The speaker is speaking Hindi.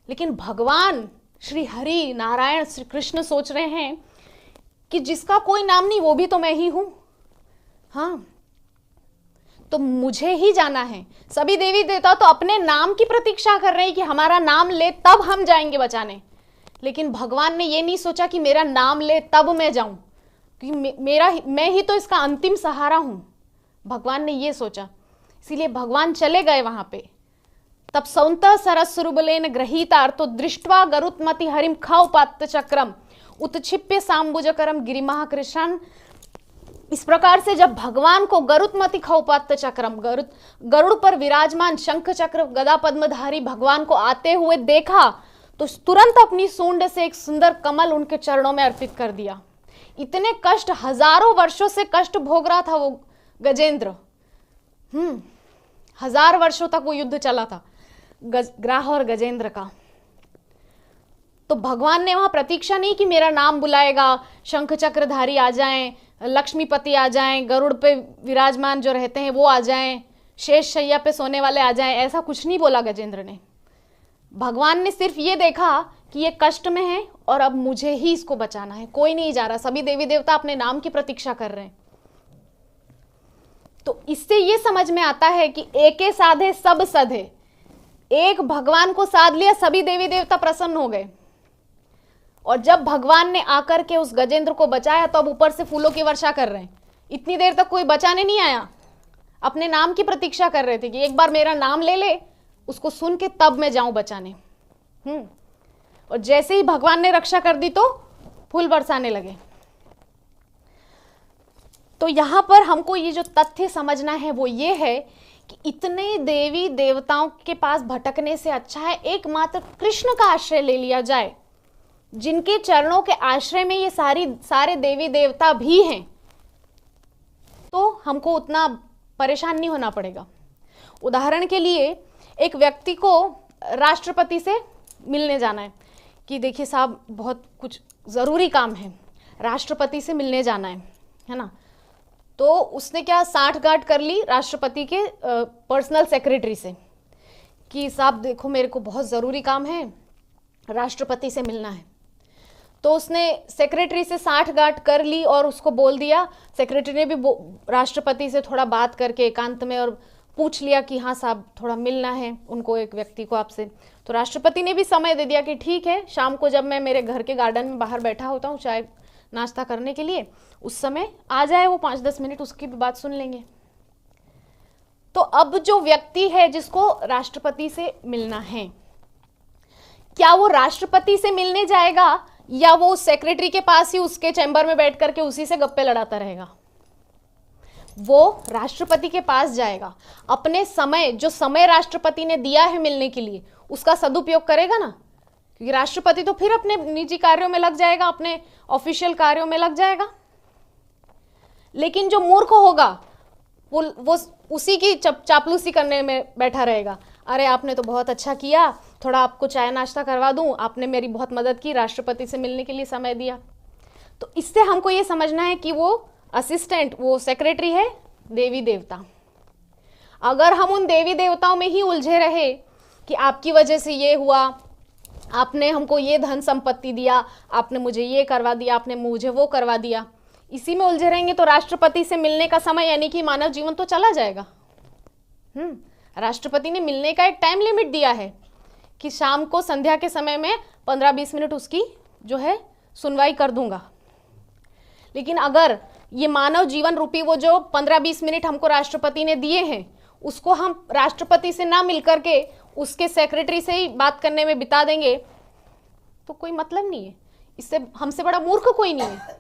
लेकिन भगवान श्री हरि नारायण श्री कृष्ण सोच रहे हैं कि जिसका कोई नाम नहीं वो भी तो मैं ही हूं। हाँ, तो मुझे ही जाना है। सभी देवी देवता तो अपने नाम की प्रतीक्षा कर रहे हैं कि हमारा नाम ले तब हम जाएंगे बचाने, लेकिन भगवान ने ये नहीं सोचा कि मेरा नाम ले तब मैं जाऊं, क्योंकि मैं ही तो इसका अंतिम सहारा हूं। भगवान ने ये सोचा, इसीलिए भगवान चले गए वहां पे। तब सौंत सरस्वरुबलेन गृहीतार्थो दृष्ट्वा गरुत्मति हरिम खौपात्त चक्रम उत्क्षिप्य सांबुजकरम गिरिमः कृष्ण। इस प्रकार से जब भगवान को गरुत्मति खौपात्त चक्रम, गरुड़ पर विराजमान शंख चक्र गदा पद्मधारी भगवान को आते हुए देखा तो तुरंत अपनी सूंड से एक सुंदर कमल उनके चरणों में अर्पित कर दिया। इतने कष्ट, हजारों वर्षों से कष्ट भोग रहा था वो गजेंद्र। 1000 वर्षों तक वो युद्ध चला था ग्राह और गजेंद्र का। तो भगवान ने वहां प्रतीक्षा नहीं कि मेरा नाम बुलाएगा, शंख चक्रधारी आ जाएं, लक्ष्मीपति आ जाएं, गरुड़ पे विराजमान जो रहते हैं वो आ जाएं, शेष शैया पे सोने वाले आ जाएं, ऐसा कुछ नहीं बोला गजेंद्र ने। भगवान ने सिर्फ ये देखा कि ये कष्ट में है और अब मुझे ही इसको बचाना है, कोई नहीं जा रहा। सभी देवी देवता अपने नाम की प्रतीक्षा कर रहे हैं। तो इससे ये समझ में आता है कि एके साधे सब सधे। एक भगवान को साध लिया, सभी देवी देवता प्रसन्न हो गए। और जब भगवान ने आकर के उस गजेंद्र को बचाया तो अब ऊपर से फूलों की वर्षा कर रहे हैं। इतनी देर तक कोई बचाने नहीं आया, अपने नाम की प्रतीक्षा कर रहे थे कि एक बार मेरा नाम ले ले, उसको सुन के तब मैं जाऊं बचाने। और जैसे ही भगवान ने रक्षा कर दी तो फूल बरसाने लगे। तो यहां पर हमको ये जो तथ्य समझना है वो ये है कि इतने देवी देवताओं के पास भटकने से अच्छा है एकमात्र कृष्ण का आश्रय ले लिया जाए, जिनके चरणों के आश्रय में ये सारे देवी देवता भी हैं। तो हमको उतना परेशान नहीं होना पड़ेगा। उदाहरण के लिए एक व्यक्ति को राष्ट्रपति से मिलने जाना है कि देखिए साहब बहुत कुछ ज़रूरी काम है, राष्ट्रपति से मिलने जाना है ना। तो उसने क्या साठगांठ कर ली राष्ट्रपति के पर्सनल सेक्रेटरी से कि साहब देखो मेरे को बहुत ज़रूरी काम है, राष्ट्रपति से मिलना है। तो उसने सेक्रेटरी से साठगांठ कर ली और उसको बोल दिया। सेक्रेटरी ने भी राष्ट्रपति से थोड़ा बात करके एकांत में और पूछ लिया कि हाँ साहब थोड़ा मिलना है उनको, एक व्यक्ति को आपसे। तो राष्ट्रपति ने भी समय दे दिया कि ठीक है, शाम को जब मैं मेरे घर के गार्डन में बाहर बैठा होता हूँ चाय नाश्ता करने के लिए, उस समय आ जाए वो 5-10 मिनट, उसकी भी बात सुन लेंगे। तो अब जो व्यक्ति है जिसको राष्ट्रपति से मिलना है, क्या वो राष्ट्रपति से मिलने जाएगा या वो सेक्रेटरी के पास ही उसके चैम्बर में बैठ करके उसी से गप्पे लड़ाता रहेगा? वो राष्ट्रपति के पास जाएगा, अपने समय, जो समय राष्ट्रपति ने दिया है मिलने के लिए, उसका सदुपयोग करेगा ना, क्योंकि राष्ट्रपति तो फिर अपने निजी कार्यों में लग जाएगा, अपने ऑफिशियल कार्यों में लग जाएगा। लेकिन जो मूर्ख होगा वो उसी की चापलूसी करने में बैठा रहेगा। अरे आपने तो बहुत अच्छा किया, थोड़ा आपको चाय नाश्ता करवा दूं, आपने मेरी बहुत मदद की, राष्ट्रपति से मिलने के लिए समय दिया। तो इससे हमको ये समझना है कि वो असिस्टेंट, वो सेक्रेटरी है देवी देवता। अगर हम उन देवी देवताओं में ही उलझे रहे कि आपकी वजह से ये हुआ, आपने हमको ये धन संपत्ति दिया, आपने मुझे ये करवा दिया, आपने मुझे वो करवा दिया, इसी में उलझे रहेंगे तो राष्ट्रपति से मिलने का समय यानी कि मानव जीवन तो चला जाएगा। राष्ट्रपति ने मिलने का एक टाइम लिमिट दिया है कि शाम को संध्या के समय में 15-20 मिनट उसकी जो है सुनवाई कर दूंगा। लेकिन अगर ये मानव जीवन रूपी वो जो 15-20 मिनट हमको राष्ट्रपति ने दिए हैं, उसको हम राष्ट्रपति से ना मिल करके उसके सेक्रेटरी से ही बात करने में बिता देंगे तो कोई मतलब नहीं है। इससे हमसे बड़ा मूर्ख कोई नहीं है।